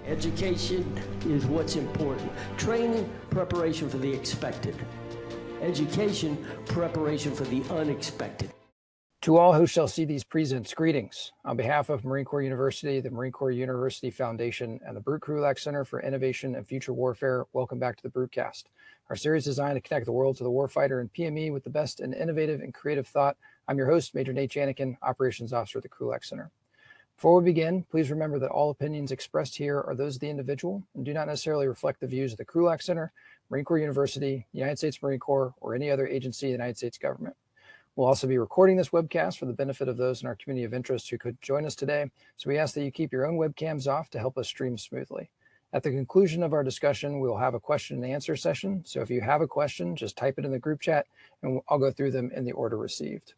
Education is what's important. Training, preparation for the expected. Education, preparation for the unexpected. To all who shall see these presents, greetings. On behalf of Marine Corps University, the Marine Corps University Foundation, and the Krulak Center for Innovation and Future Warfare, welcome back to the Brutcast. Our series is designed to connect the world to the warfighter and PME with the best in innovative and creative thought. I'm your host, Major Nate Janikin, Operations Officer at the Krulak Center. Before we begin, please remember that all opinions expressed here are those of the individual and do not necessarily reflect the views of the Krulak Center, Marine Corps University, United States Marine Corps, or any other agency of the United States government. We'll also be recording this webcast for the benefit of those in our community of interest who could join us today, so we ask that you keep your own webcams off to help us stream smoothly. At the conclusion of our discussion, we will have a question and answer session, so if you have a question, just type it in the group chat and I'll go through them in the order received.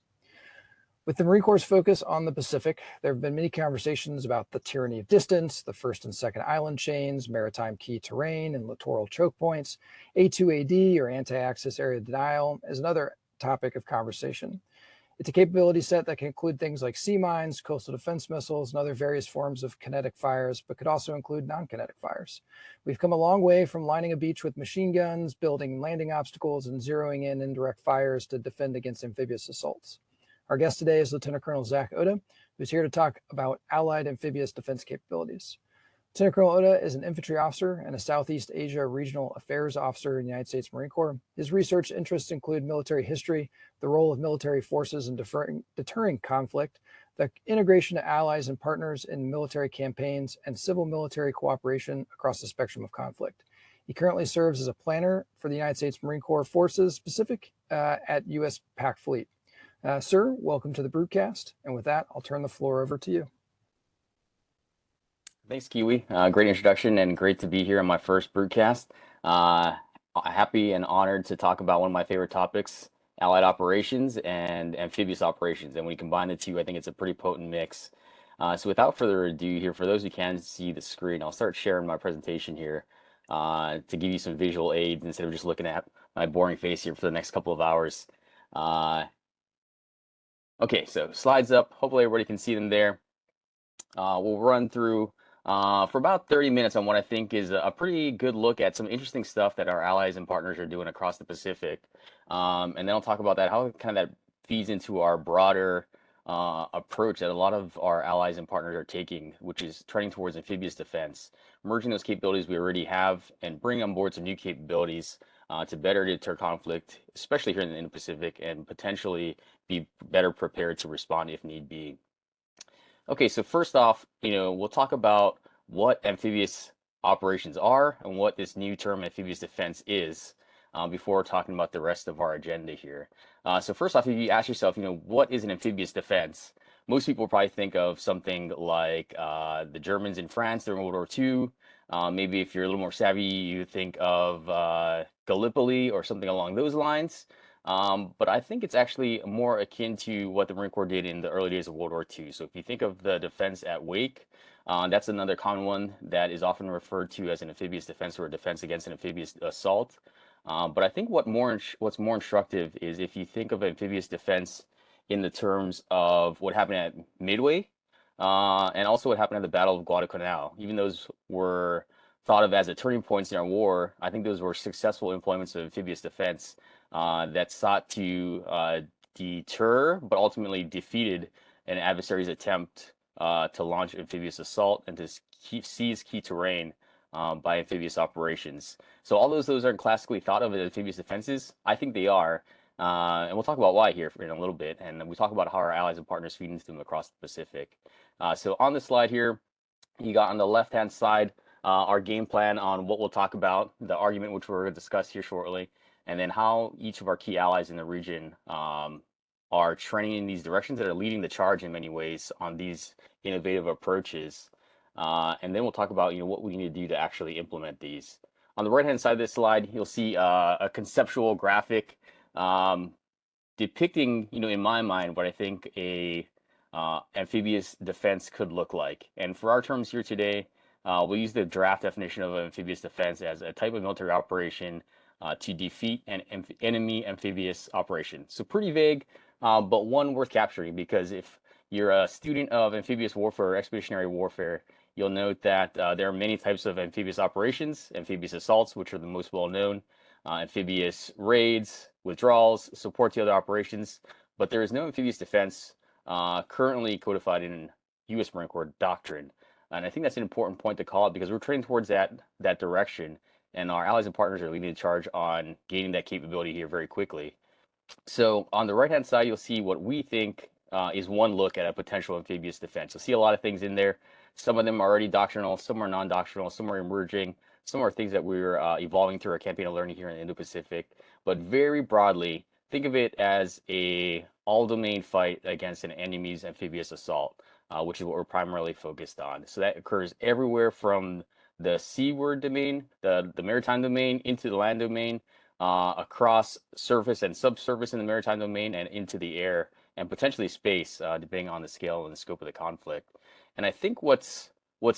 With the Marine Corps' focus on the Pacific, there have been many conversations about the tyranny of distance, the first and second island chains, maritime key terrain and littoral choke points, A2AD or anti-access area denial is another topic of conversation. It's a capability set that can include things like sea mines, coastal defense missiles, and other various forms of kinetic fires, but could also include non-kinetic fires. We've come a long way from lining a beach with machine guns, building landing obstacles, and zeroing in indirect fires to defend against amphibious assaults. Our guest today is Lieutenant Colonel Zach Oda, who's here to talk about Allied amphibious defense capabilities. Lieutenant Colonel Oda is an infantry officer and a Southeast Asia Regional Affairs Officer in the United States Marine Corps. His research interests include military history, the role of military forces in deterring conflict, the integration of allies and partners in military campaigns, and civil-military cooperation across the spectrum of conflict. He currently serves as a planner for the United States Marine Corps Forces Pacific at U.S. PAC Fleet. Sir, welcome to the Brutcast. And with that, I'll turn the floor over to you. Thanks, Kiwi. Great introduction and great to be here on my first Brutcast. Happy and honored to talk about one of my favorite topics, Allied operations and amphibious operations. And when you combine the two, I think it's a pretty potent mix. So without further ado here, for those who can see the screen, I'll start sharing my presentation here to give you some visual aids instead of just looking at my boring face here for the next couple of hours. Okay, so slides up. Hopefully everybody can see them there. We'll run through for about 30 minutes on what I think is a pretty good look at some interesting stuff that our allies and partners are doing across the Pacific. And then I'll talk about that, how kind of that feeds into our broader approach that a lot of our allies and partners are taking, which is trending towards amphibious defense, merging those capabilities we already have and bring on board some new capabilities to better deter conflict, especially here in the Pacific, and potentially be better prepared to respond if need be. Okay, so first off, we'll talk about what amphibious operations are and what this new term amphibious defense is before talking about the rest of our agenda here. So first off, if you ask yourself, what is an amphibious defense? Most people probably think of something like the Germans in France during World War II. Maybe if you're a little more savvy, you think of Gallipoli or something along those lines. But I think it's actually more akin to what the Marine Corps did in the early days of World War II. So if you think of the defense at wake, that's another common one that is often referred to as an amphibious defense or a defense against an amphibious assault. But I think what's more instructive is if you think of amphibious defense in the terms of what happened at Midway and also what happened at the Battle of Guadalcanal. Even those were thought of as the turning points in our war, I think those were successful employments of amphibious defense that sought to deter, but ultimately defeated an adversary's attempt to launch amphibious assault and to seize key terrain by amphibious operations. So all those aren't classically thought of as amphibious defenses. I think they are, and we'll talk about why here in a little bit. And we talk about how our allies and partners feed into them across the Pacific. So on the slide here, you got on the left-hand side our game plan on what we'll talk about, the argument which we're going to discuss here shortly, and then how each of our key allies in the region are trending in these directions that are leading the charge in many ways on these innovative approaches. And then we'll talk about what we need to do to actually implement these. On the right-hand side of this slide, you'll see a conceptual graphic depicting, in my mind, what I think a amphibious defense could look like. And for our terms here today, we'll use the draft definition of amphibious defense as a type of military operation to defeat an enemy amphibious operation. So pretty vague, but one worth capturing, because if you're a student of amphibious warfare or expeditionary warfare, you'll note that there are many types of amphibious operations, amphibious assaults, which are the most well-known, amphibious raids, withdrawals, support the other operations, but there is no amphibious defense currently codified in U.S. Marine Corps doctrine. And I think that's an important point to call out because we're trending towards that direction, and our allies and partners are leading the charge on gaining that capability here very quickly. So on the right-hand side, you'll see what we think is one look at a potential amphibious defense. You'll see a lot of things in there. Some of them are already doctrinal, some are non-doctrinal, some are emerging, some are things that we're evolving through our campaign of learning here in the Indo-Pacific. But very broadly, think of it as a all-domain fight against an enemy's amphibious assault, which is what we're primarily focused on. So that occurs everywhere from the seaward domain, the maritime domain, into the land domain, across surface and subsurface in the maritime domain, and into the air, and potentially space, depending on the scale and the scope of the conflict. And I think what's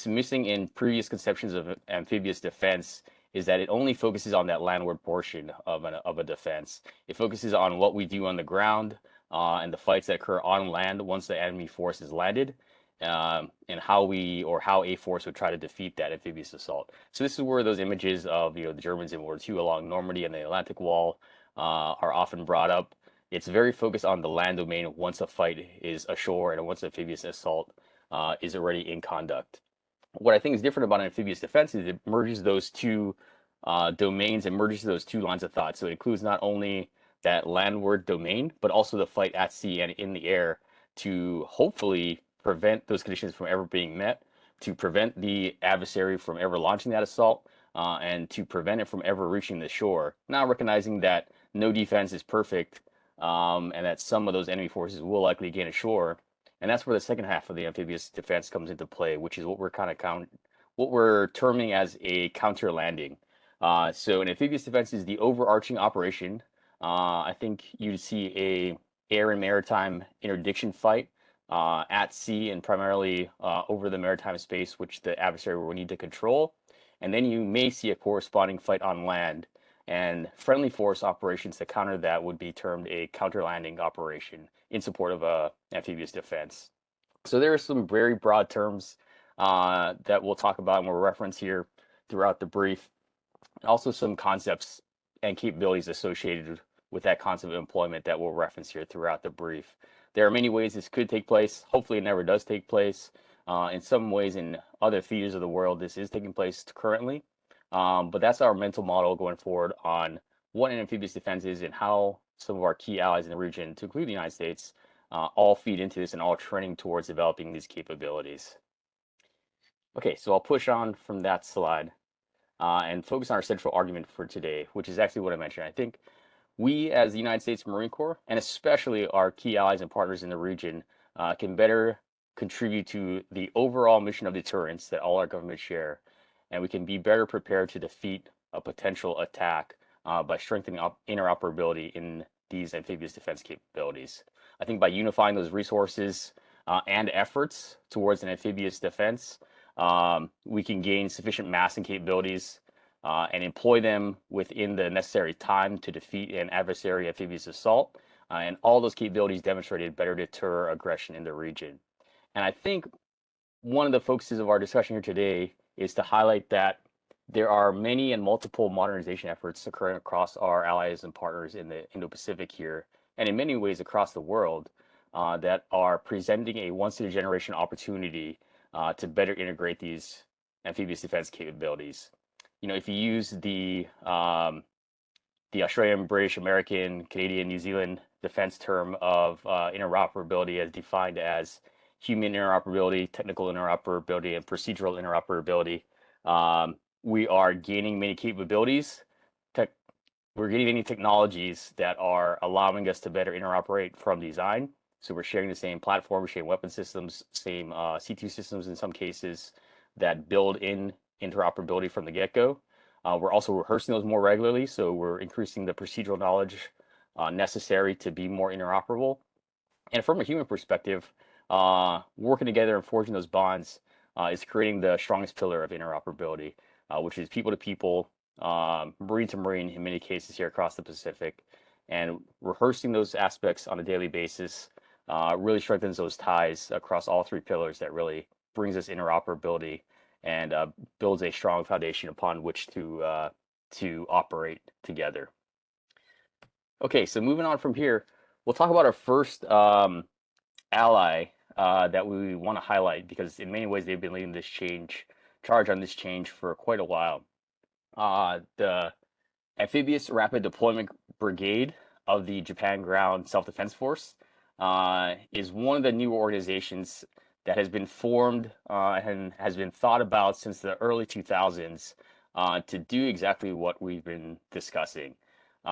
missing in previous conceptions of amphibious defense is that it only focuses on that landward portion of a defense. It focuses on what we do on the ground and the fights that occur on land once the enemy force is landed, and how a force would try to defeat that amphibious assault. So this is where those images of the Germans in World War II along Normandy and the Atlantic Wall are often brought up. It's very focused on the land domain once a fight is ashore and once amphibious assault is already in conduct. What I think is different about an amphibious defense is it merges those two domains and merges those two lines of thought. So it includes not only that landward domain, but also the fight at sea and in the air to hopefully prevent those conditions from ever being met, to prevent the adversary from ever launching that assault, and to prevent it from ever reaching the shore. Now recognizing that no defense is perfect, and that some of those enemy forces will likely gain ashore. And that's where the second half of the amphibious defense comes into play, which is what we're terming as a counter landing. So an amphibious defense is the overarching operation. I think you'd see a air and maritime interdiction fight at sea and primarily over the maritime space, which the adversary will need to control. And then you may see a corresponding fight on land. And friendly force operations to counter that would be termed a counter landing operation in support of a amphibious defense. So there are some very broad terms that we'll talk about and we'll reference here throughout the brief. Also some concepts and capabilities associated with that concept of employment that we'll reference here throughout the brief. There are many ways this could take place. Hopefully it never does take place. In some ways in other theaters of the world, this is taking place currently. But that's our mental model going forward on what an amphibious defense is and how some of our key allies in the region, to include the United States, all feed into this and all trending towards developing these capabilities. Okay, so I'll push on from that slide and focus on our central argument for today, which is actually what I mentioned. I think we, as the United States Marine Corps, and especially our key allies and partners in the region, can better contribute to the overall mission of deterrence that all our governments share, and we can be better prepared to defeat a potential attack by strengthening interoperability in these amphibious defense capabilities. I think by unifying those resources and efforts towards an amphibious defense, we can gain sufficient mass and capabilities and employ them within the necessary time to defeat an adversary amphibious assault. And all those capabilities demonstrated better deter aggression in the region. And I think one of the focuses of our discussion here today is to highlight that there are many and multiple modernization efforts occurring across our allies and partners in the Indo-Pacific here, and in many ways across the world, that are presenting a once-in-a-generation opportunity to better integrate these amphibious defense capabilities. If you use the Australian, British, American, Canadian, New Zealand defense term of interoperability as defined as human interoperability, technical interoperability, and procedural interoperability, we are gaining many capabilities. We're getting many technologies that are allowing us to better interoperate from design. So we're sharing the same platform, we're sharing weapon systems, same C2 systems in some cases that build in interoperability from the get-go. We're also rehearsing those more regularly, so we're increasing the procedural knowledge necessary to be more interoperable. And from a human perspective, working together and forging those bonds is creating the strongest pillar of interoperability, which is people to people, marine to marine in many cases here across the Pacific. And rehearsing those aspects on a daily basis really strengthens those ties across all three pillars that really brings us interoperability and builds a strong foundation upon which to operate together. Okay, so moving on from here, we'll talk about our first ally that we want to highlight, because in many ways they've been leading this charge on this change for quite a while. The Amphibious Rapid Deployment Brigade of the Japan Ground Self-Defense Force is one of the new organizations that has been formed and has been thought about since the early 2000s to do exactly what we've been discussing.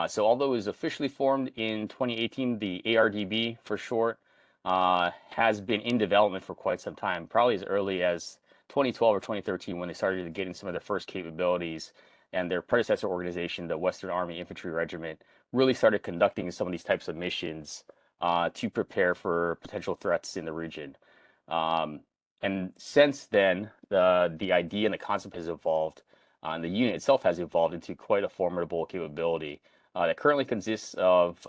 So although it was officially formed in 2018, the ARDB for short has been in development for quite some time, probably as early as 2012 or 2013 when they started getting some of their first capabilities, and their predecessor organization, the Western Army Infantry Regiment, really started conducting some of these types of missions to prepare for potential threats in the region. And since then, the idea and the concept has evolved, and the unit itself has evolved into quite a formidable capability that currently consists of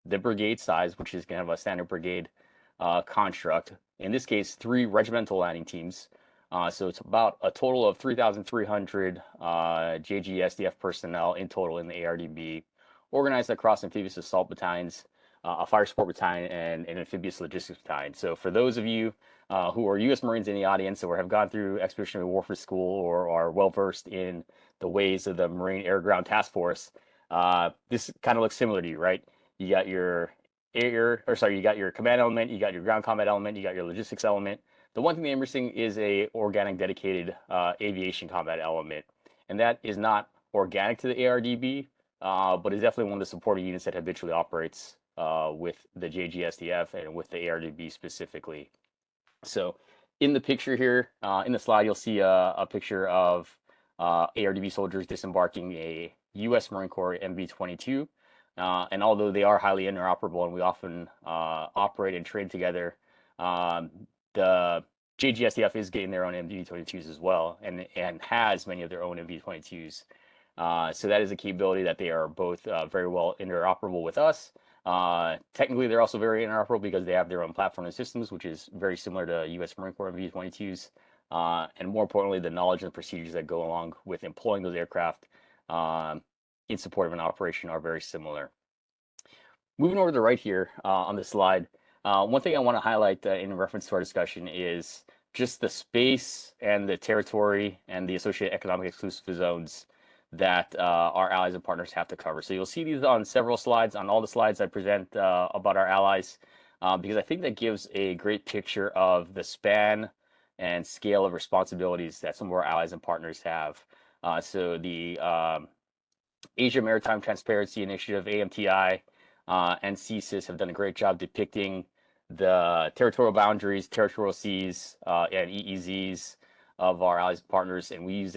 the brigade size, which is kind of a standard brigade construct. In this case, 3 regimental landing teams. So it's about a total of 3,300 JGSDF personnel in total in the ARDB, organized across amphibious assault battalions, a fire support battalion, and an amphibious logistics battalion. So for those of you who are U.S. Marines in the audience or have gone through expeditionary warfare school or are well versed in the ways of the Marine Air Ground Task Force, this kind of looks similar to you, right? You got your you got your command element, you got your ground combat element, you got your logistics element. The one thing they're missing is a organic dedicated aviation combat element, and that is not organic to the ARDB, but is definitely one of the supporting units that habitually operates with the JGSDF and with the ARDB specifically. So in the picture here, in the slide, you'll see a picture of ARDB soldiers disembarking a U.S. Marine Corps MV-22. And although they are highly interoperable and we often operate and train together, the JGSDF is getting their own MV-22s as well, and has many of their own MV-22s. So that is a capability that they are both very well interoperable with us. Technically, they're also very interoperable because they have their own platform and systems, which is very similar to U.S. Marine Corps MV-22s. And more importantly, the knowledge and procedures that go along with employing those aircraft in support of an operation are very similar. Moving over to the right here on the slide, one thing I want to highlight in reference to our discussion is just the space and the territory and the associated economic exclusive zones that our allies and partners have to cover. So you'll see these on several slides, on all the slides I present about our allies, because I think that gives a great picture of the span and scale of responsibilities that some of our allies and partners have. So the Asia Maritime Transparency Initiative, AMTI, and CSIS have done a great job depicting the territorial boundaries, territorial seas, and EEZs of our allies and partners, and we use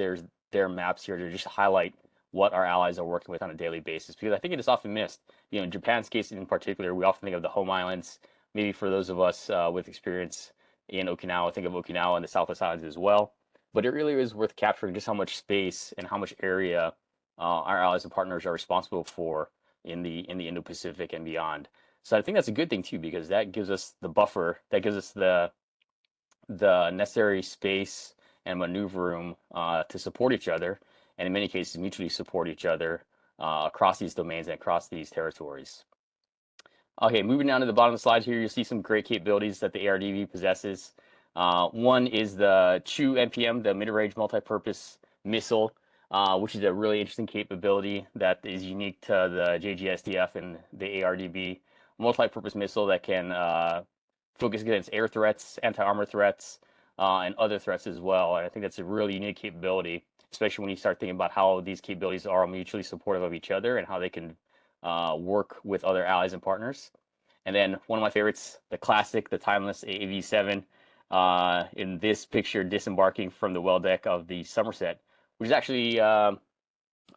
their maps here to just highlight what our allies are working with on a daily basis, because I think it is often missed. You know, in Japan's case in particular, we often think of the home islands. Maybe for those of us with experience in Okinawa, think of Okinawa and the Southwest Islands as well. But it really is worth capturing just how much space and how much area our allies and partners are responsible for in the Indo-Pacific and beyond. So I think that's a good thing too, because that gives us the buffer, that gives us the necessary space and maneuver room to support each other, and in many cases mutually support each other across these domains and across these territories. Okay, moving down to the bottom of the slide here, you'll see some great capabilities that the ARDB possesses. One is the CHU MPM, the mid-range multi-purpose missile, which is a really interesting capability that is unique to the JGSDF and the ARDB. Multi-purpose missile that can focus against air threats, anti-armor threats, and other threats as well. And I think that's a really unique capability, especially when you start thinking about how these capabilities are mutually supportive of each other and how they can work with other allies and partners. And then one of my favorites, the classic, the timeless AAV-7, in this picture disembarking from the well deck of the Somerset, which is actually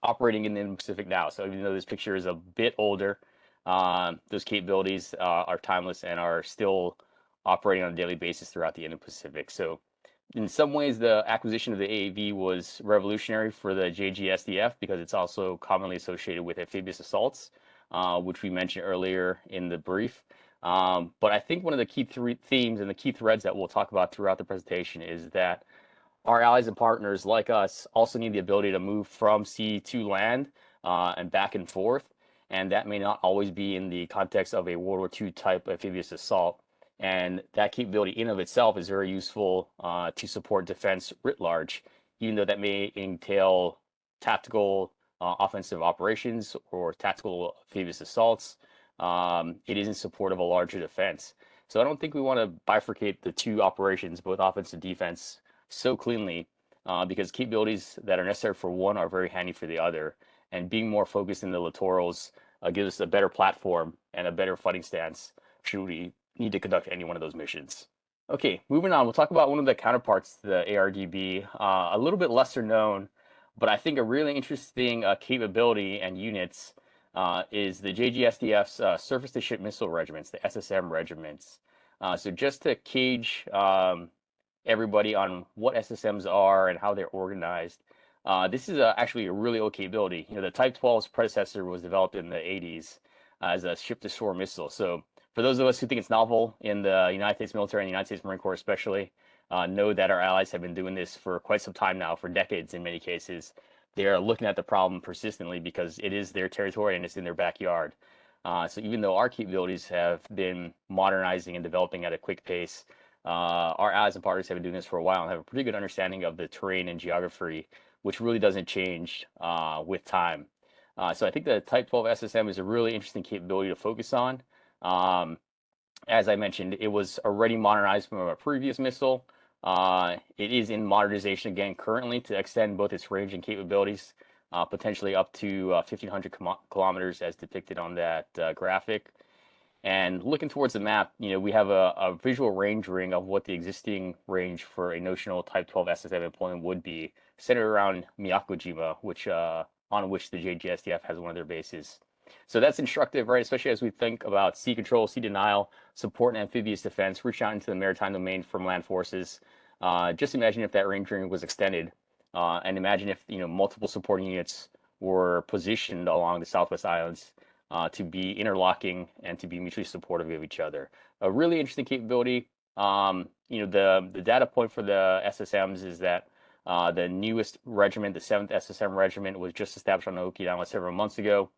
operating in the Pacific now. So even though this picture is a bit older, those capabilities are timeless and are still operating on a daily basis throughout the Indo-Pacific. So in some ways, the acquisition of the AAV was revolutionary for the JGSDF because it's also commonly associated with amphibious assaults, which we mentioned earlier in the brief. But I think one of the key themes and the key threads that we'll talk about throughout the presentation is that our allies and partners like us also need the ability to move from sea to land and back and forth. And that may not always be in the context of a World War II type amphibious assault. And that capability in of itself is very useful to support defense writ large, even though that may entail tactical offensive operations or tactical amphibious assaults. It is in support of a larger defense. So I don't think we want to bifurcate the two operations, both offense and defense, so cleanly because capabilities that are necessary for one are very handy for the other. And being more focused in the littorals gives us a better platform and a better fighting stance should we need to conduct any one of those missions. Okay, moving on, we'll talk about one of the counterparts to the ARDB, a little bit lesser known, but I think a really interesting capability and units is the JGSDF's surface-to-ship missile regiments, the SSM regiments. So just to cage everybody on what SSMs are and how they're organized. This is actually a really old capability. You know, the Type 12's predecessor was developed in the 80s as a ship-to-shore missile. So for those of us who think it's novel in the United States military and the United States Marine Corps especially, know that our allies have been doing this for quite some time now, for decades in many cases. They are looking at the problem persistently because it is their territory and it's in their backyard. So even though our capabilities have been modernizing and developing at a quick pace, our allies and partners have been doing this for a while and have a pretty good understanding of the terrain and geography, which really doesn't change with time. So I think the Type 12 SSM is a really interesting capability to focus on. As I mentioned, it was already modernized from a previous missile. It is in modernization again currently to extend both its range and capabilities, potentially up to 1,500 kilometers as depicted on that graphic. And looking towards the map, you know, we have a visual range ring of what the existing range for a notional Type 12 SSM employment would be, centered around Miyakojima, on which the JGSDF has one of their bases. So that's instructive, right? Especially as we think about sea control, sea denial, support and amphibious defense, reach out into the maritime domain from land forces. Just imagine if that range ring was extended, and imagine if, you know, multiple supporting units were positioned along the Southwest Islands to be interlocking and to be mutually supportive of each other. A really interesting capability. You know, the data point for the SSMs is that the newest regiment, the 7th SSM Regiment, was just established on Okinawa several months ago,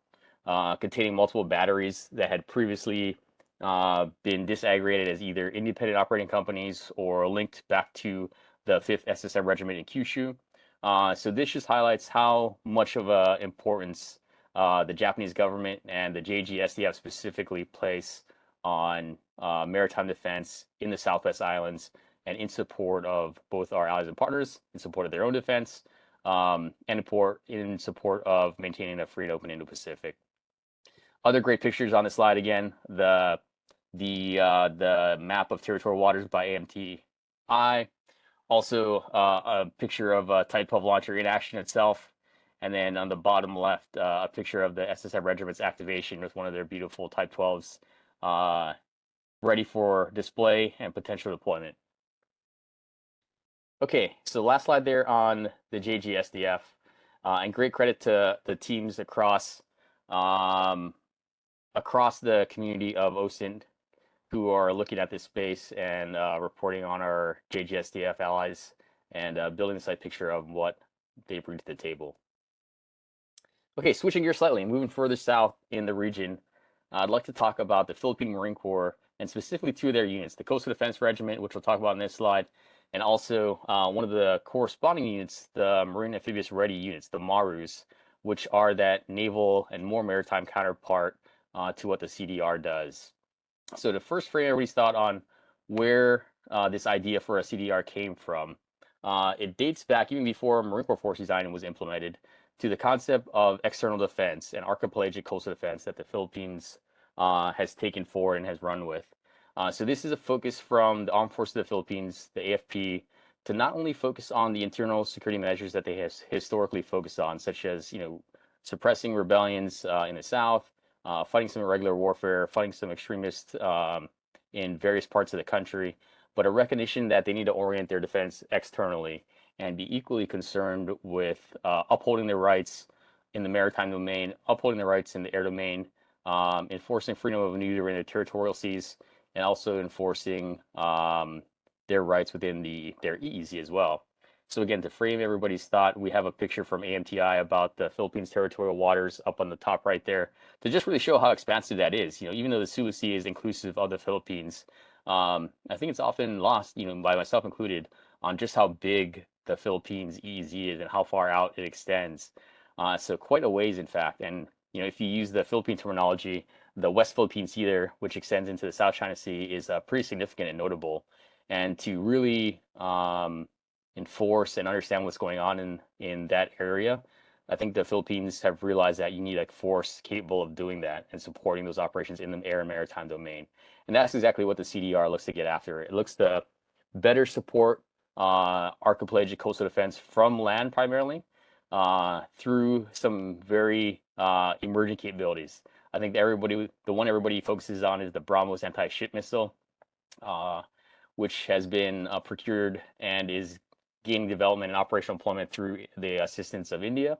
containing multiple batteries that had previously been disaggregated as either independent operating companies or linked back to the 5th SSM Regiment in Kyushu. So this just highlights how much of an importance the Japanese government and the JGSDF specifically place on maritime defense in the Southwest Islands and in support of both our allies and partners, in support of their own defense, and in support of maintaining a free and open Indo-Pacific. Other great pictures on the slide again, the map of territorial waters by AMTI, also a picture of a Type 12 launcher in action itself. And then on the bottom left, a picture of the SSM regiment's activation with one of their beautiful Type 12s ready for display and potential deployment. Okay, so last slide there on the JGSDF, and great credit to the teams across the community of OSINT who are looking at this space and reporting on our JGSDF allies and building this picture of what they bring to the table. Okay, switching gears slightly and moving further south in the region, I'd like to talk about the Philippine Marine Corps and specifically two of their units, the Coastal Defense Regiment, which we'll talk about in this slide, and also one of the corresponding units, the Marine Amphibious Ready units, the MARUs, which are that naval and more maritime counterpart to what the CDR does. So to first frame everybody's thought on where this idea for a CDR came from, it dates back even before Marine Corps Force Design was implemented to the concept of external defense and archipelagic coastal defense that the Philippines has taken forward and has run with. So this is a focus from the Armed Forces of the Philippines, the AFP, to not only focus on the internal security measures that they have historically focused on, such as, you know, suppressing rebellions in the South, fighting some irregular warfare, fighting some extremists in various parts of the country, but a recognition that they need to orient their defense externally and be equally concerned with upholding their rights in the maritime domain, upholding their rights in the air domain, enforcing freedom of maneuver in their territorial seas, and also enforcing their rights within their EEZ as well. So again, to frame everybody's thought, we have a picture from AMTI about the Philippines territorial waters up on the top right there to just really show how expansive that is. Even though the Sulu Sea is inclusive of the Philippines, I think it's often lost, by myself included, on just how big the Philippines EEZ is and how far out it extends. So quite a ways, in fact. And if you use the Philippine terminology, the West Philippine Sea there, which extends into the South China Sea, is pretty significant and notable. And to really enforce and understand what's going on in that area, I think the Philippines have realized that you need a force capable of doing that and supporting those operations in the air and maritime domain. And that's exactly what the CDR looks to get after. It looks to better support archipelagic coastal defense from land primarily through some very emerging capabilities. I think the one everybody focuses on is the BrahMos anti-ship missile, which has been procured and is gaining development and operational employment through the assistance of India.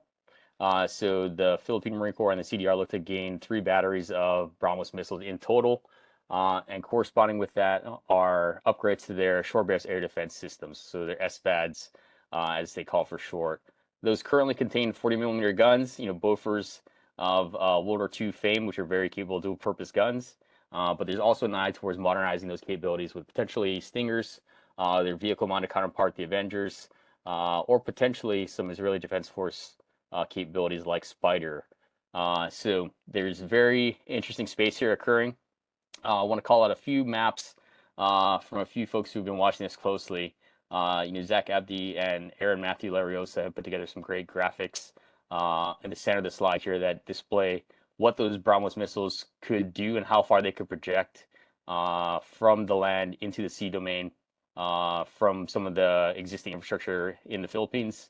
So the Philippine Marine Corps and the CDR look to gain 3 batteries of BrahMos missiles in total. And corresponding with that are upgrades to their shore-based air defense systems, so their SBADs, as they call for short. Those currently contain 40-millimeter guns, Bofors of World War II fame, which are very capable dual-purpose guns. But there's also an eye towards modernizing those capabilities with potentially Stingers, their vehicle-mounted counterpart, the Avengers, or potentially some Israeli Defense Force capabilities like Spider. So there's very interesting space here occurring. I want to call out a few maps from a few folks who've been watching this closely. Zach Abdi and Aaron Matthew Lariosa have put together some great graphics in the center of the slide here that display what those BrahMos missiles could do and how far they could project from the land into the sea domain from some of the existing infrastructure in the Philippines.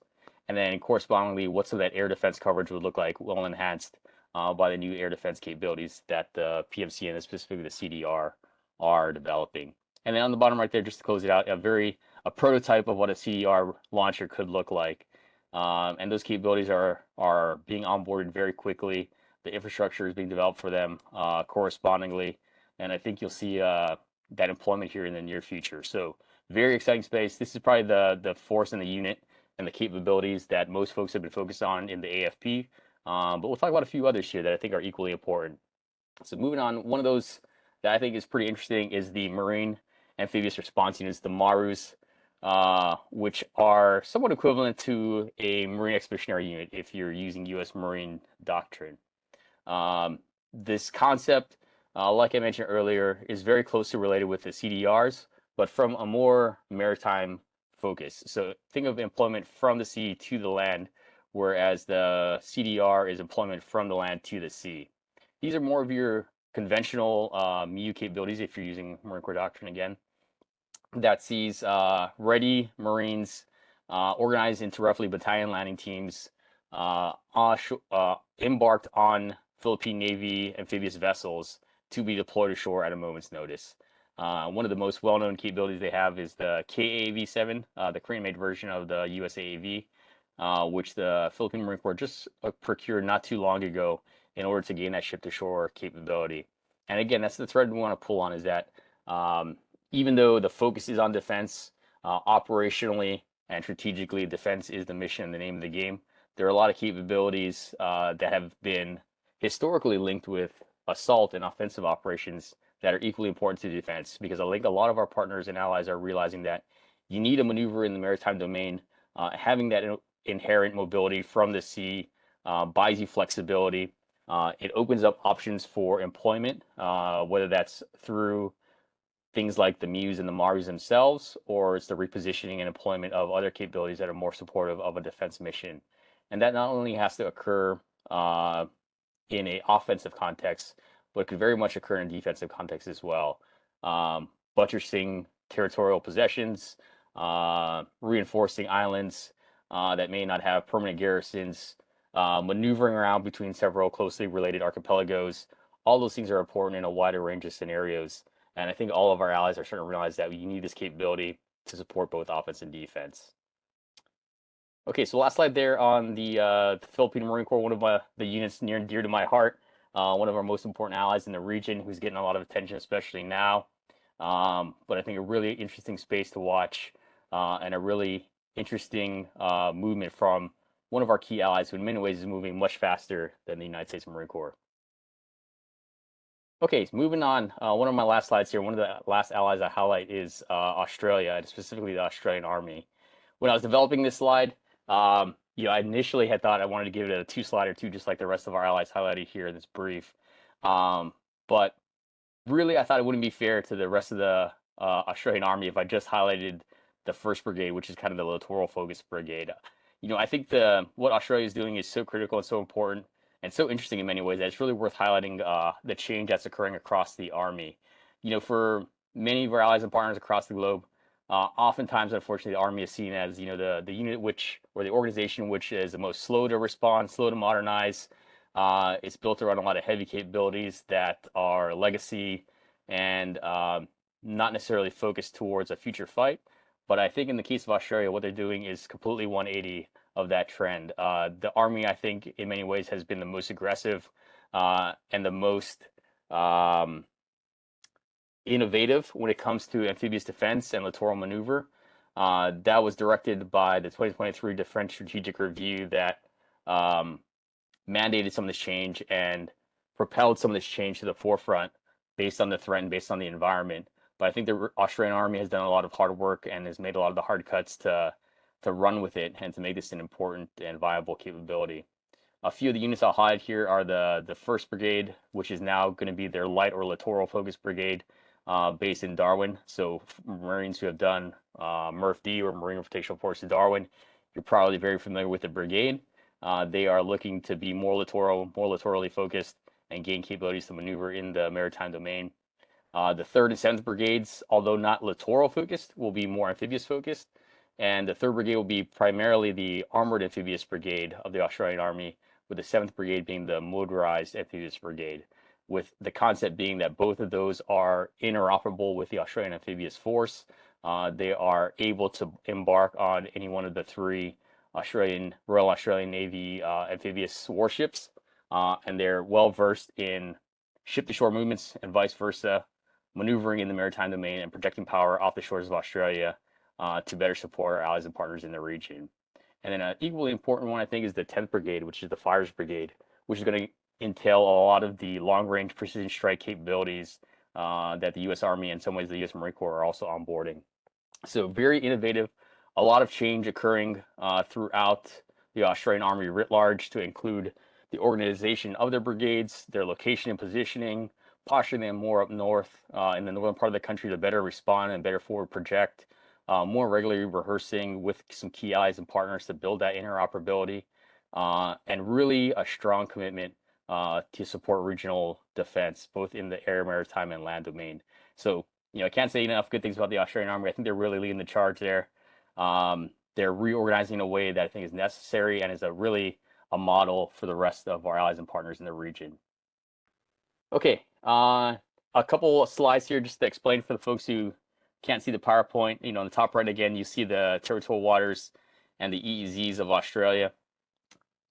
And then correspondingly, what some of that air defense coverage would look like, well enhanced by the new air defense capabilities that the PMC and specifically the CDR are developing. And then on the bottom right there, just to close it out, a prototype of what a CDR launcher could look like. And those capabilities are being onboarded very quickly. The infrastructure is being developed for them correspondingly. And I think you'll see that employment here in the near future. So very exciting space. This is probably the force in the unit and the capabilities that most folks have been focused on in the AFP. But we'll talk about a few others here that I think are equally important. So moving on, one of those that I think is pretty interesting is the Marine Amphibious Response Units, the MARUs, which are somewhat equivalent to a Marine Expeditionary Unit if you're using U.S. Marine doctrine. This concept, like I mentioned earlier, is very closely related with the CDRs, but from a more maritime focus. So think of employment from the sea to the land, whereas the CDR is employment from the land to the sea. These are more of your conventional MU capabilities if you're using Marine Corps doctrine again. That sees ready Marines organized into roughly battalion landing teams embarked on Philippine Navy amphibious vessels to be deployed ashore at a moment's notice. One of the most well-known capabilities they have is the KAAV-7, the Korean-made version of the USAAV, which the Philippine Marine Corps just procured not too long ago in order to gain that ship-to-shore capability. And again, that's the thread we want to pull on, is that even though the focus is on defense, operationally and strategically, defense is the mission and the name of the game. There are a lot of capabilities that have been historically linked with assault and offensive operations that are equally important to defense, because I think a lot of our partners and allies are realizing that you need a maneuver in the maritime domain. Having that inherent mobility from the sea buys you flexibility. It opens up options for employment, whether that's through things like the MUs and the MARUs themselves, or it's the repositioning and employment of other capabilities that are more supportive of a defense mission. And that not only has to occur in an offensive context, but it could very much occur in a defensive context as well. Buttressing territorial possessions, reinforcing islands that may not have permanent garrisons, maneuvering around between several closely related archipelagos. All those things are important in a wider range of scenarios. And I think all of our allies are starting to realize that we need this capability to support both offense and defense. Okay, so last slide there on the Philippine Marine Corps, one of the units near and dear to my heart. one of our most important allies in the region, who's getting a lot of attention, especially now. But I think a really interesting space to watch, and a really interesting movement from one of our key allies, who in many ways is moving much faster than the United States Marine Corps. Okay, so moving on. One of my last slides here, one of the last allies I highlight is Australia, and specifically the Australian Army. When I was developing this slide, I initially had thought I wanted to give it a 2-slide or two, just like the rest of our allies highlighted here in this brief. But really, I thought it wouldn't be fair to the rest of the Australian Army if I just highlighted the 1st Brigade, which is kind of the littoral focused brigade. I think what Australia is doing is so critical and so important and so interesting in many ways that it's really worth highlighting the change that's occurring across the Army. For many of our allies and partners across the globe, oftentimes, unfortunately, the Army is seen as the unit or the organization which is the most slow to respond, slow to modernize. It's built around a lot of heavy capabilities that are legacy and not necessarily focused towards a future fight. But I think in the case of Australia, what they're doing is completely 180 of that trend. The Army, I think, in many ways has been the most aggressive and the most innovative when it comes to amphibious defense and littoral maneuver. That was directed by the 2023 Defense Strategic Review that mandated some of this change and propelled some of this change to the forefront based on the threat and based on the environment. But I think the Australian Army has done a lot of hard work and has made a lot of the hard cuts to run with it and to make this an important and viable capability. A few of the units I'll highlight here are the 1st Brigade, which is now going to be their light or littoral focused brigade based in Darwin. So Marines who have done MRF-D or Marine Rotational Force in Darwin, you're probably very familiar with the brigade. They are looking to be more littorally focused and gain capabilities to maneuver in the maritime domain. The 3rd and 7th Brigades, although not littoral focused, will be more amphibious focused. And the 3rd Brigade will be primarily the armored amphibious brigade of the Australian Army, with the 7th Brigade being the motorized amphibious brigade, with the concept being that both of those are interoperable with the Australian Amphibious Force. They are able to embark on any one of the 3 Royal Australian Navy amphibious warships, and they're well versed in ship-to-shore movements and vice versa, maneuvering in the maritime domain and projecting power off the shores of Australia to better support our allies and partners in the region. And then an equally important one, I think, is the 10th Brigade, which is the Fires Brigade, which is going to entail a lot of the long-range precision strike capabilities that the U.S. Army and in some ways the U.S. Marine Corps are also onboarding. So very innovative, a lot of change occurring throughout the Australian Army writ large, to include the organization of their brigades, their location and positioning, posturing them more up north in the northern part of the country to better respond and better forward project, more regularly rehearsing with some key allies and partners to build that interoperability, and really a strong commitment to support regional defense, both in the air, maritime, and land domain. So, I can't say enough good things about the Australian Army. I think they're really leading the charge there. They're reorganizing in a way that I think is necessary and is really a model for the rest of our allies and partners in the region. Okay, a couple of slides here just to explain for the folks who can't see the PowerPoint. On the top right, again, you see the territorial waters and the EEZs of Australia.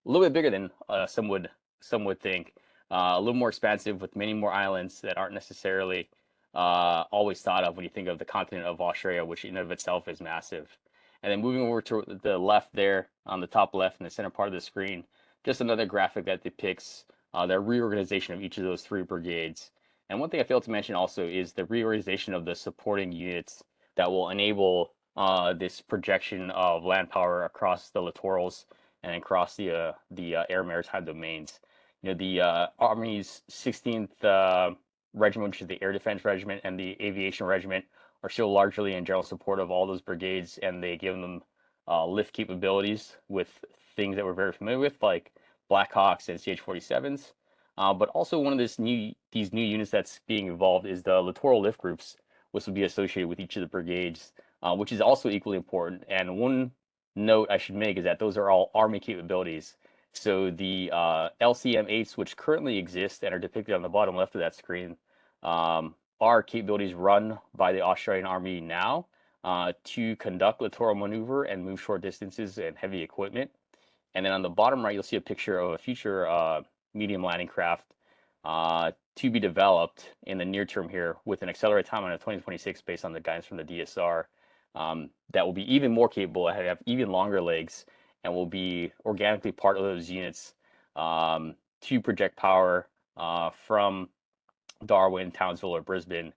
A little bit bigger than some would think. A little more expansive, with many more islands that aren't necessarily always thought of when you think of the continent of Australia, which in and of itself is massive. And then moving over to the left there, on the top left in the center part of the screen, just another graphic that depicts the reorganization of each of those 3 brigades. And one thing I failed to mention also is the reorganization of the supporting units that will enable this projection of land power across the littorals and across the air maritime domains. The Army's 16th Regiment, which is the Air Defense Regiment, and the Aviation Regiment are still largely in general support of all those brigades, and they give them lift capabilities with things that we're very familiar with, like Black Hawks and CH-47s. But also one of these new units that's being evolved is the littoral lift groups, which will be associated with each of the brigades, which is also equally important. And one note I should make is that those are all Army capabilities. So the LCM-8s, which currently exist and are depicted on the bottom left of that screen, are capabilities run by the Australian Army now to conduct littoral maneuver and move short distances and heavy equipment. And then on the bottom right, you'll see a picture of a future medium landing craft to be developed in the near term here with an accelerated timeline of 2026 based on the guidance from the DSR, that will be even more capable, have even longer legs, and will be organically part of those units to project power from Darwin, Townsville, or Brisbane,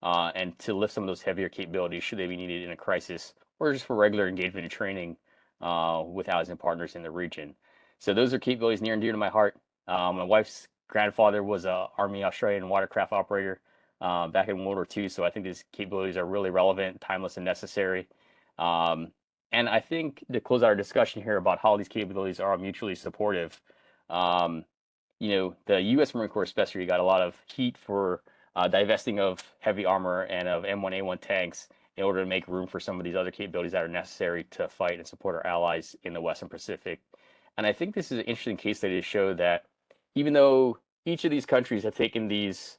and to lift some of those heavier capabilities should they be needed in a crisis or just for regular engagement and training with allies and partners in the region. So those are capabilities near and dear to my heart. My wife's grandfather was a Army Australian watercraft operator back in World War II, so I think these capabilities are really relevant, timeless, and necessary. And I think to close out our discussion here about how these capabilities are mutually supportive, the U.S. Marine Corps especially got a lot of heat for divesting of heavy armor and of M1A1 tanks in order to make room for some of these other capabilities that are necessary to fight and support our allies in the Western Pacific. And I think this is an interesting case study to show that even though each of these countries have taken these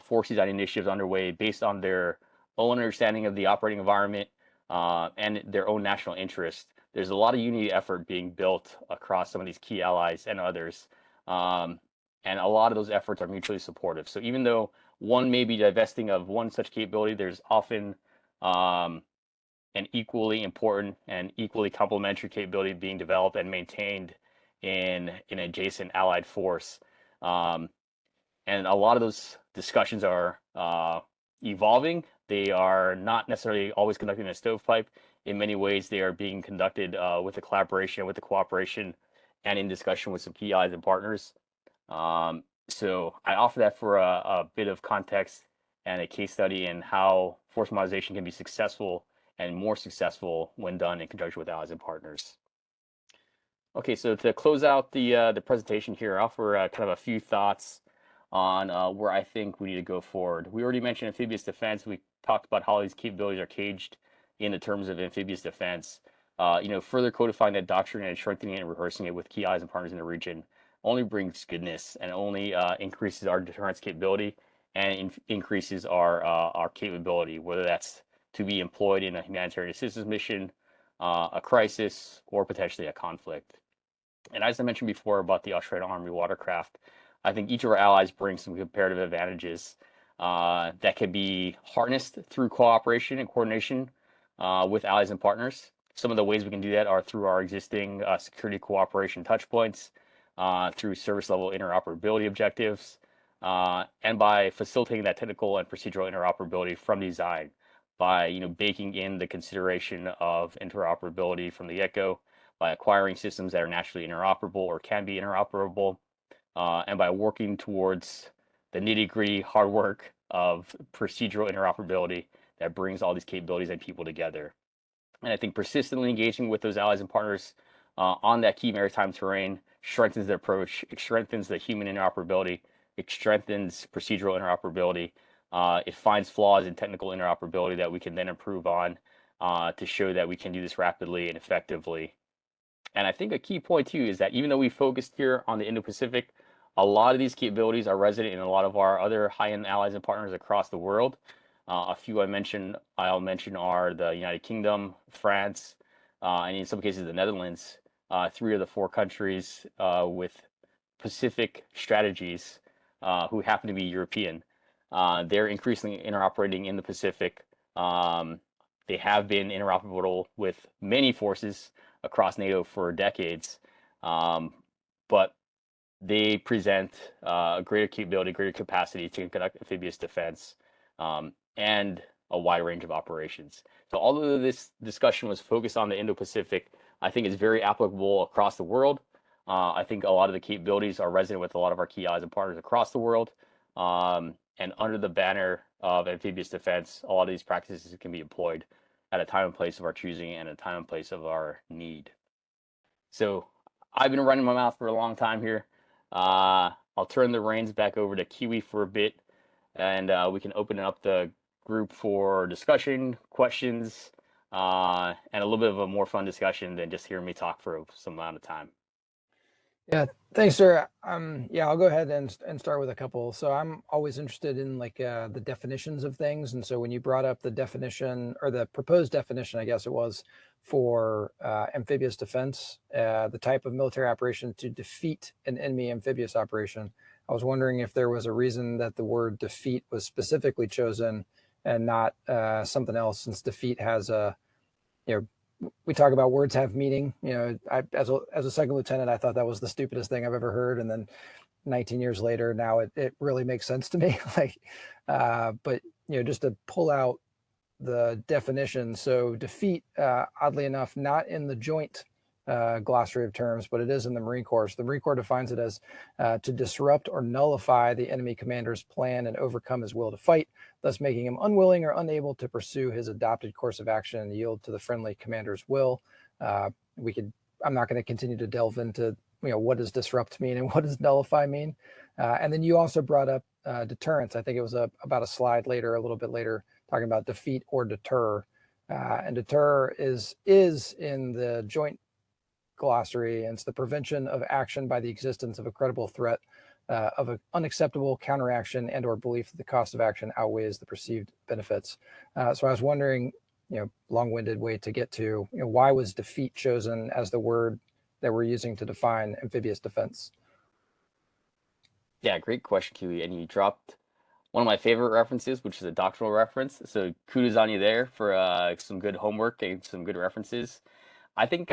force design initiatives underway based on their own understanding of the operating environment and their own national interest, there's a lot of unity effort being built across some of these key allies and others. And a lot of those efforts are mutually supportive. So even though one may be divesting of one such capability, there's often an equally important and equally complementary capability being developed and maintained in an adjacent allied force. And a lot of those discussions are evolving. They are not necessarily always conducted in a stovepipe. In many ways, they are being conducted with the collaboration, with the cooperation, and in discussion with some key allies and partners. So I offer that for a bit of context and a case study in how force modernization can be successful and more successful when done in conjunction with allies and partners. Okay, so to close out the presentation here, I offer kind of a few thoughts on where I think we need to go forward. We already mentioned amphibious defense. We talked about how these capabilities are caged in the terms of amphibious defense. Further codifying that doctrine and strengthening it and rehearsing it with key allies and partners in the region only brings goodness and only increases our deterrence capability and increases our capability, whether that's to be employed in a humanitarian assistance mission, a crisis, or potentially a conflict. And as I mentioned before about the Australian Army watercraft, I think each of our allies brings some comparative advantages that can be harnessed through cooperation and coordination with allies and partners. Some of the ways we can do that are through our existing security cooperation touchpoints, through service level interoperability objectives, and by facilitating that technical and procedural interoperability from design by baking in the consideration of interoperability from the get-go, by acquiring systems that are naturally interoperable or can be interoperable, and by working towards the nitty-gritty hard work of procedural interoperability that brings all these capabilities and people together. And I think persistently engaging with those allies and partners on that key maritime terrain strengthens the approach, it strengthens the human interoperability, it strengthens procedural interoperability, it finds flaws in technical interoperability that we can then improve on to show that we can do this rapidly and effectively. And I think a key point too is that even though we focused here on the Indo-Pacific, a lot of these capabilities are resident in a lot of our other high-end allies and partners across the world. A few I'll mention are the United Kingdom, France, and in some cases the Netherlands, 3 of the 4 countries with Pacific strategies who happen to be European. They're increasingly interoperating in the Pacific. They have been interoperable with many forces across NATO for decades, but they present greater capability, greater capacity to conduct amphibious defense and a wide range of operations. So although this discussion was focused on the Indo-Pacific, I think it's very applicable across the world. I think a lot of the capabilities are resident with a lot of our key allies and partners across the world. And under the banner of amphibious defense, a lot of these practices can be employed at a time and place of our choosing and a time and place of our need. So I've been running my mouth for a long time here. I'll turn the reins back over to Kiwi for a bit, and we can open up the group for discussion, questions, and a little bit of a more fun discussion than just hearing me talk for some amount of time. Yeah, thanks, sir. Yeah, I'll go ahead and start with a couple. So I'm always interested in like the definitions of things, and so when you brought up the definition or the proposed definition, I guess it was for amphibious defense, the type of military operation to defeat an enemy amphibious operation. I was wondering if there was a reason that the word defeat was specifically chosen and not something else, since defeat has a we talk about words have meaning. As a second lieutenant, I thought that was the stupidest thing I've ever heard. And then 19 years later, now it really makes sense to me. But just to pull out the definition. So defeat, oddly enough, not in the joint glossary of terms, but it is in the Marine Corps. So the Marine Corps defines it as to disrupt or nullify the enemy commander's plan and overcome his will to fight, thus making him unwilling or unable to pursue his adopted course of action and yield to the friendly commander's will. I'm not going to continue to delve into what does disrupt mean and what does nullify mean. And then you also brought up deterrence. I think it was about a slide later, a little bit later, talking about defeat or deter. And deter is in the joint glossary, and it's the prevention of action by the existence of a credible threat of an unacceptable counteraction and or belief that the cost of action outweighs the perceived benefits. So I was wondering, long-winded way to get to, why was defeat chosen as the word that we're using to define amphibious defense? Yeah, great question, Kiwi. And you dropped one of my favorite references, which is a doctoral reference. So kudos on you there for some good homework and some good references. I think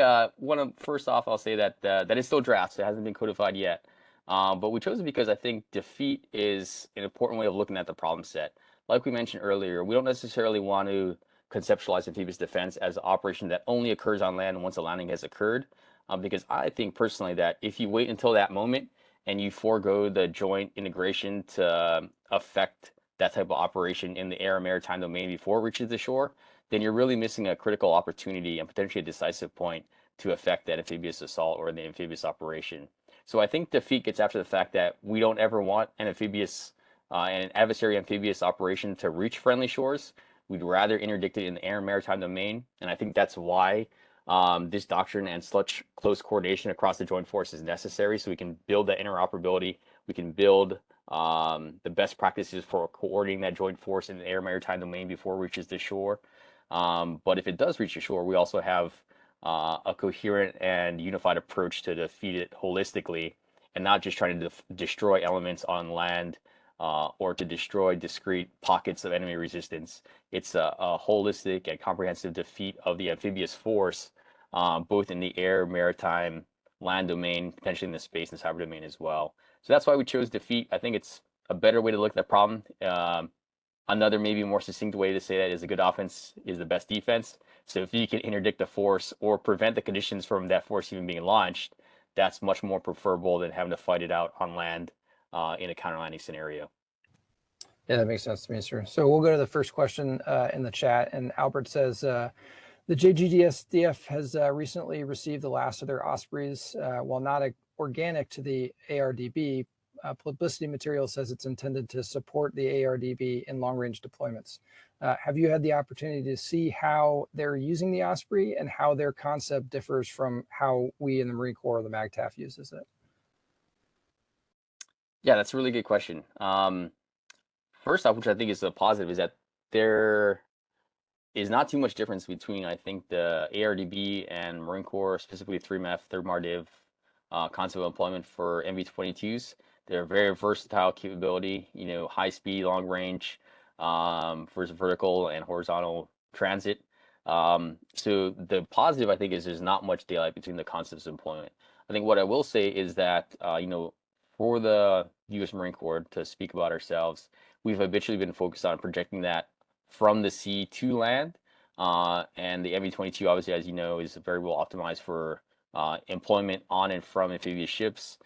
first off, I'll say that that is still drafts. It hasn't been codified yet. But we chose it because I think defeat is an important way of looking at the problem set. Like we mentioned earlier, we don't necessarily want to conceptualize amphibious defense as an operation that only occurs on land once a landing has occurred. Because I think personally that if you wait until that moment and you forego the joint integration to affect that type of operation in the air and maritime domain before it reaches the shore, then you're really missing a critical opportunity and potentially a decisive point to affect that amphibious assault or the amphibious operation. So I think defeat gets after the fact that we don't ever want an an adversary amphibious operation to reach friendly shores. We'd rather interdict it in the air and maritime domain, and I think that's why this doctrine and such close coordination across the joint force is necessary, so we can build that interoperability. We can build the best practices for coordinating that joint force in the air maritime domain before it reaches the shore. But if it does reach the shore, we also have a coherent and unified approach to defeat it holistically, and not just trying to destroy elements on land or to destroy discrete pockets of enemy resistance. It's a holistic and comprehensive defeat of the amphibious force, both in the air, maritime, land domain, potentially in the space and cyber domain as well. So that's why we chose defeat. I think it's a better way to look at that problem. Another maybe more succinct way to say that is a good offense is the best defense. So if you can interdict the force or prevent the conditions from that force even being launched, that's much more preferable than having to fight it out on land in a counter-landing scenario. Yeah, that makes sense to me, sir. So we'll go to the first question in the chat. And Albert says, the JGDSDF has recently received the last of their Ospreys. While not organic to the ARDB, publicity material says it's intended to support the ARDB in long-range deployments. Have you had the opportunity to see how they're using the Osprey and how their concept differs from how we in the Marine Corps or the MAGTF uses it? Yeah, that's a really good question. First off, which I think is a positive, is that there is not too much difference between, I think, the ARDB and Marine Corps, specifically 3MEF, 3rd MARDIV concept of employment for MV-22s. They're very versatile capability, high speed, long range, for vertical and horizontal transit. So the positive, I think, is there's not much daylight between the concepts of employment. I think what I will say is that, for the U.S. Marine Corps, to speak about ourselves, we've habitually been focused on projecting that from the sea to land. And the MV-22, obviously, as you know, is very well optimized for employment on and from amphibious ships,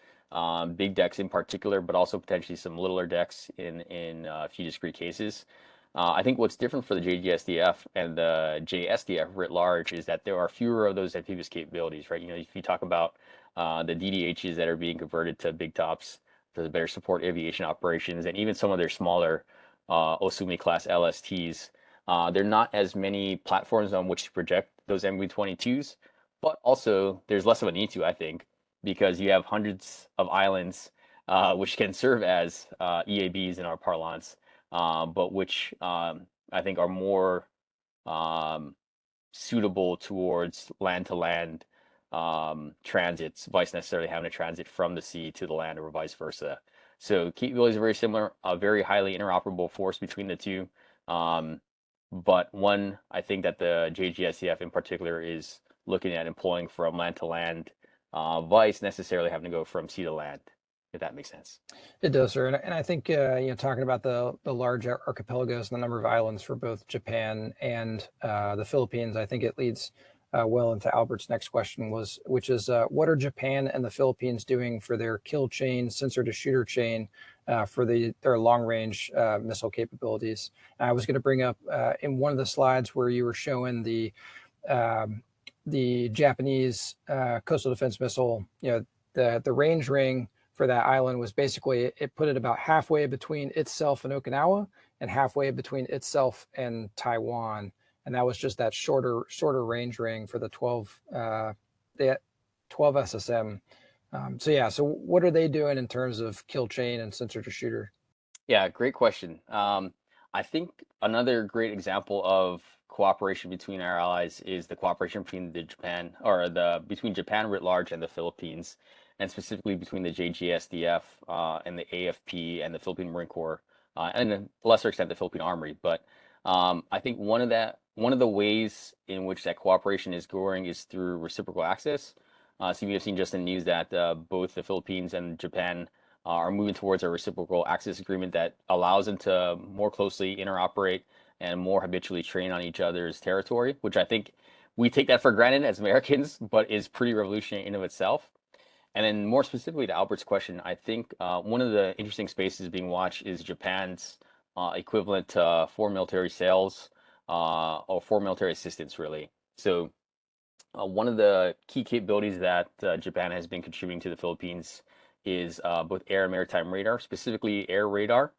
big decks in particular, but also potentially some littler decks in a few discrete cases. I think what's different for the JGSDF and the JSDF writ large is that there are fewer of those amphibious capabilities, right? If you talk about the DDHs that are being converted to big tops to better support aviation operations, and even some of their smaller Osumi class LSTs, there are not as many platforms on which to project those MV-22s, but also there's less of a need to, I think. because you have hundreds of islands which can serve as EABs in our parlance, but which I think are more um, suitable towards land-to-land transits, vice necessarily having to transit from the sea to the land or vice versa. So capabilities are very similar, a very highly interoperable force between the two. Um, but one, I think that the JGSCF in particular is looking at employing from land to land, vice necessarily having to go from sea to land, if that makes sense. It does, sir. And I think, talking about the large archipelagos and the number of islands for both Japan and the Philippines, I think it leads well into Albert's next question, which is what are Japan and the Philippines doing for their kill chain, sensor to shooter chain, for their long range missile capabilities? And I was going to bring up in one of the slides where you were showing the Japanese coastal defense missile, the range ring for that island was basically, it put it about halfway between itself and Okinawa and halfway between itself and Taiwan. And that was just that shorter range ring for the 12 SSM. So what are they doing in terms of kill chain and sensor to shooter? Yeah, great question. I think another great example of cooperation between our allies is the cooperation between between Japan writ large and the Philippines, and specifically between the JGSDF and the AFP and the Philippine Marine Corps, and to a lesser extent the Philippine Armory. But I think one of the ways in which that cooperation is growing is through reciprocal access. So you have seen just in the news that both the Philippines and Japan are moving towards a reciprocal access agreement that allows them to more closely interoperate and more habitually train on each other's territory, which I think we take that for granted as Americans, but is pretty revolutionary in of itself. And then more specifically to Albert's question, I think one of the interesting spaces being watched is Japan's equivalent to foreign military sales or foreign military assistance, really. So one of the key capabilities that Japan has been contributing to the Philippines is both air and maritime radar, specifically air radar.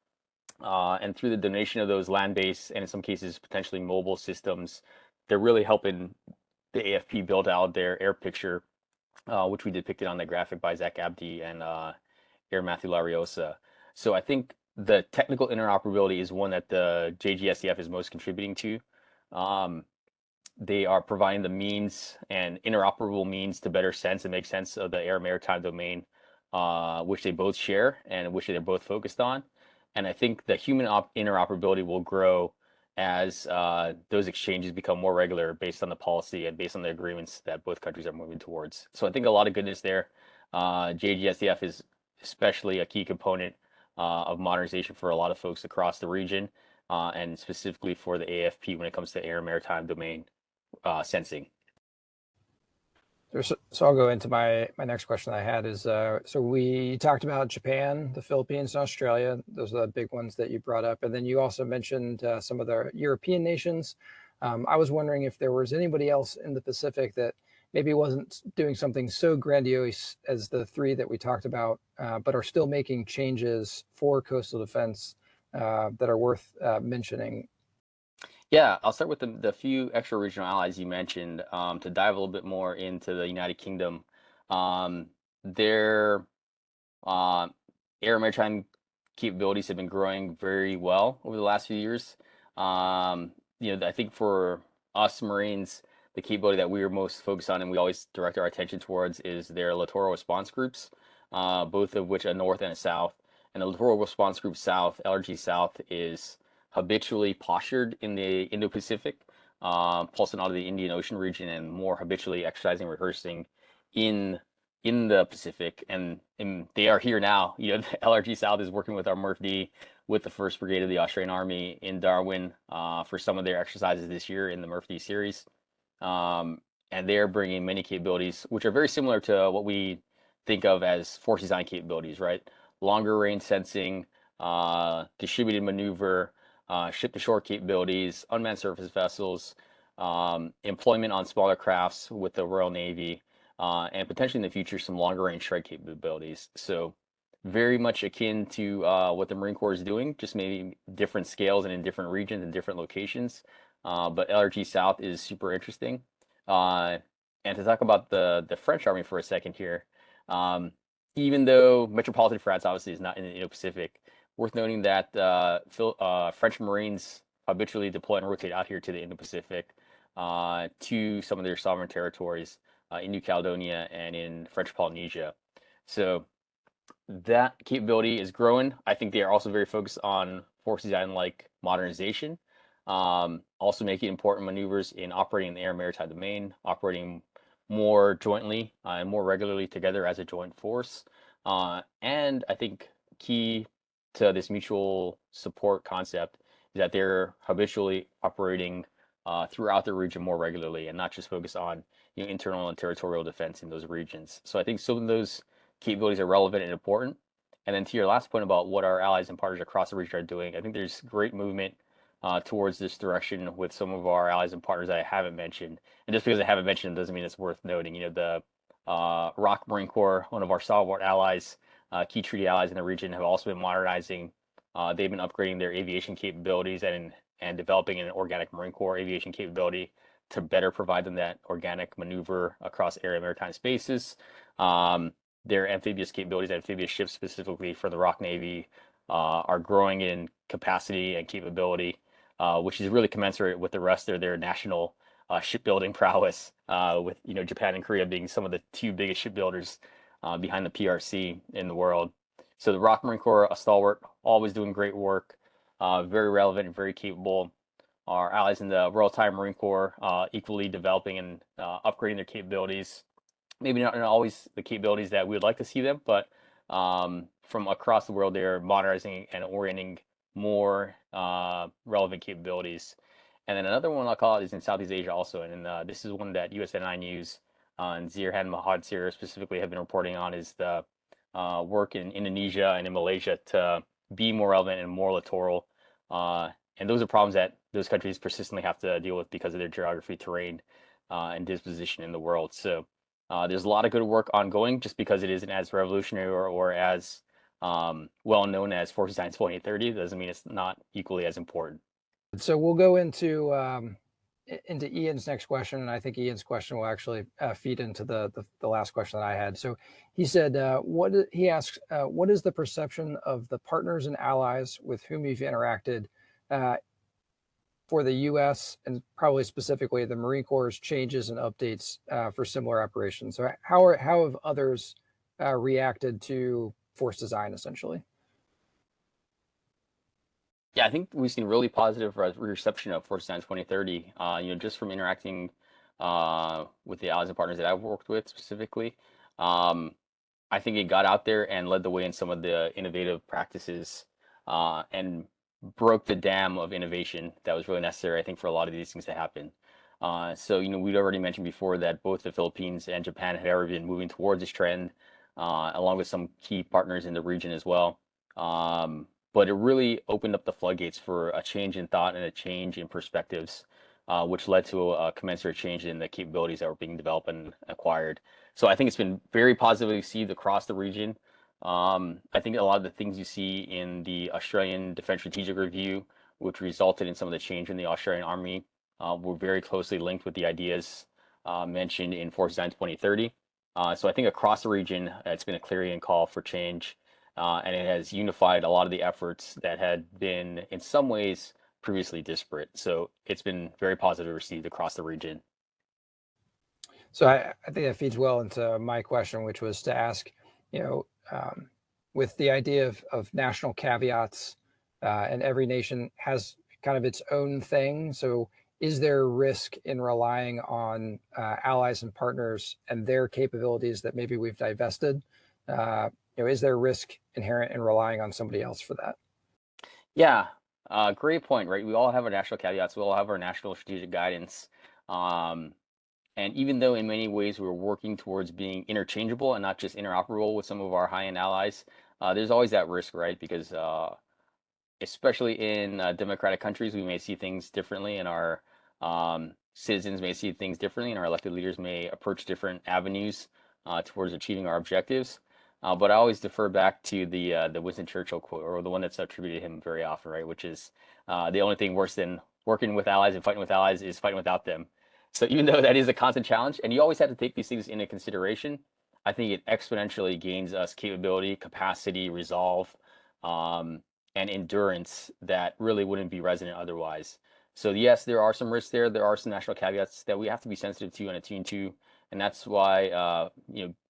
And through the donation of those land-based and in some cases potentially mobile systems, they're really helping the AFP build out their air picture, which we depicted on the graphic by Zach Abdi and Air Matthew Lariosa. So I think the technical interoperability is one that the JGSDF is most contributing to. They are providing the means and interoperable means to better sense and make sense of the air maritime domain, which they both share and which they're both focused on. And I think the human interoperability will grow as those exchanges become more regular based on the policy and based on the agreements that both countries are moving towards. So I think a lot of goodness there. JGSDF is especially a key component of modernization for a lot of folks across the region, and specifically for the AFP when it comes to air maritime domain sensing. So I'll go into my next question I had is, so we talked about Japan, the Philippines, and Australia. Those are the big ones that you brought up. And then you also mentioned some of the European nations. I was wondering if there was anybody else in the Pacific that maybe wasn't doing something so grandiose as the three that we talked about, but are still making changes for coastal defense that are worth mentioning. Yeah, I'll start with the few extra regional allies you mentioned to dive a little bit more into the United Kingdom. Their air and maritime capabilities have been growing very well over the last few years. I think for us Marines, the capability that we are most focused on and we always direct our attention towards is their littoral response groups, both of which are north and a south. And the littoral response group south, LRG South, is habitually postured in the Indo-Pacific, pulsing out of the Indian Ocean region, and more habitually exercising, rehearsing in the Pacific. And they are here now. The LRG South is working with our MRF-D, with the 1st Brigade of the Australian Army in Darwin for some of their exercises this year in the MRF-D series. And they're bringing many capabilities, which are very similar to what we think of as force design capabilities, right? Longer range sensing, distributed maneuver, ship-to-shore capabilities, unmanned surface vessels, employment on smaller crafts with the Royal Navy, and potentially in the future some longer-range strike capabilities. So very much akin to what the Marine Corps is doing, just maybe different scales and in different regions and different locations. But LRG South is super interesting. And to talk about the French Army for a second here, Even though metropolitan France obviously is not in the Indo-Pacific, worth noting that French Marines habitually deploy and rotate out here to the Indo-Pacific to some of their sovereign territories in New Caledonia and in French Polynesia. So that capability is growing. I think they are also very focused on force design like modernization, also making important maneuvers in operating in the air and maritime domain, operating more jointly and more regularly together as a joint force. And I think key to this mutual support concept is that they're habitually operating throughout the region more regularly and not just focus on internal and territorial defense in those regions. So I think some of those capabilities are relevant and important. And then to your last point about what our allies and partners across the region are doing, I think there's great movement towards this direction with some of our allies and partners that I haven't mentioned. And just because I haven't mentioned them doesn't mean it's worth noting. The ROC Marine Corps, one of our stalwart allies, key treaty allies in the region, have also been modernizing. They've been upgrading their aviation capabilities and developing an organic Marine Corps aviation capability to better provide them that organic maneuver across air and maritime spaces. Their amphibious capabilities, amphibious ships specifically for the ROC Navy, are growing in capacity and capability, which is really commensurate with the rest of their national shipbuilding prowess, with Japan and Korea being some of the two biggest shipbuilders behind the PRC in the world. So the ROC Marine Corps, a stalwart, always doing great work, very relevant and very capable. Our allies in the Royal Thai Marine Corps, equally developing and upgrading their capabilities. Maybe not always the capabilities that we would like to see them, but from across the world, they're modernizing and orienting more relevant capabilities. And then another one I'll call it is in Southeast Asia also, and this is one that USNI News and Zirhan Mahathir specifically have been reporting on, is the work in Indonesia and in Malaysia to be more relevant and more littoral. And those are problems that those countries persistently have to deal with because of their geography, terrain, and disposition in the world. So there's a lot of good work ongoing. Just because it isn't as revolutionary or as well known as Force Design 2030 doesn't mean it's not equally as important. So we'll go into Ian's next question, and I think Ian's question will actually feed into the last question that I had. So he said, he asks, what is the perception of the partners and allies with whom you've interacted for the U.S. and probably specifically the Marine Corps' changes and updates for similar operations? So how have others reacted to force design, essentially? Yeah, I think we've seen really positive reception of Force Design 2030. Just from interacting with the allies and partners that I've worked with specifically. I think it got out there and led the way in some of the innovative practices and broke the dam of innovation that was really necessary, I think, for a lot of these things to happen. So, we'd already mentioned before that both the Philippines and Japan had already been moving towards this trend, along with some key partners in the region as well. But it really opened up the floodgates for a change in thought and a change in perspectives, which led to a commensurate change in the capabilities that were being developed and acquired. So I think it's been very positively received across the region. I think a lot of the things you see in the Australian Defence Strategic Review, which resulted in some of the change in the Australian Army, were very closely linked with the ideas mentioned in Force Design 2030. So I think across the region, it's been a clarion call for change, and it has unified a lot of the efforts that had been, in some ways, previously disparate. So it's been very positively received across the region. So I think that feeds well into my question, which was to ask, with the idea of national caveats, and every nation has kind of its own thing. So is there risk in relying on allies and partners and their capabilities that maybe we've divested? Is there risk inherent in relying on somebody else for that? Yeah, great point, right? We all have our national caveats. We all have our national strategic guidance. And even though in many ways we're working towards being interchangeable and not just interoperable with some of our high-end allies, there's always that risk, right? Because especially in democratic countries, we may see things differently, and our citizens may see things differently, and our elected leaders may approach different avenues towards achieving our objectives. But I always defer back to the Winston Churchill quote, or the one that's attributed to him very often, right? Which is the only thing worse than working with allies and fighting with allies is fighting without them. So even though that is a constant challenge, and you always have to take these things into consideration, I think it exponentially gains us capability, capacity, resolve, um, and endurance that really wouldn't be resident otherwise. So yes, there are some risks there. There are some national caveats that we have to be sensitive to and attuned to, and that's why